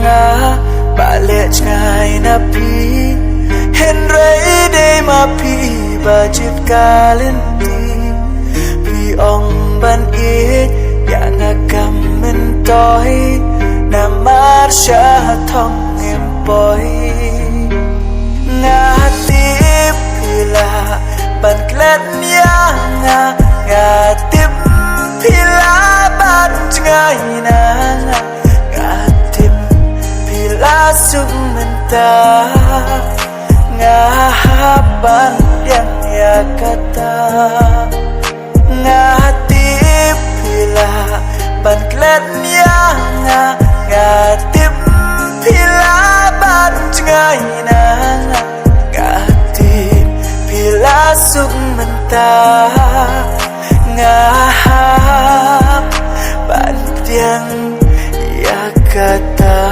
nga balik ngay na pi Henry day ma pi bajit kalinti pi ong ban it yang agam mentoy na marsha thong em boy nga tip pila ban klet nga tip pila ban ngay na nga tip pila sung menta nga haban yang ya kata nga tip pila ban klet nga tip pila ban ngay na nga tip pila sung menta nga haban yang ya kata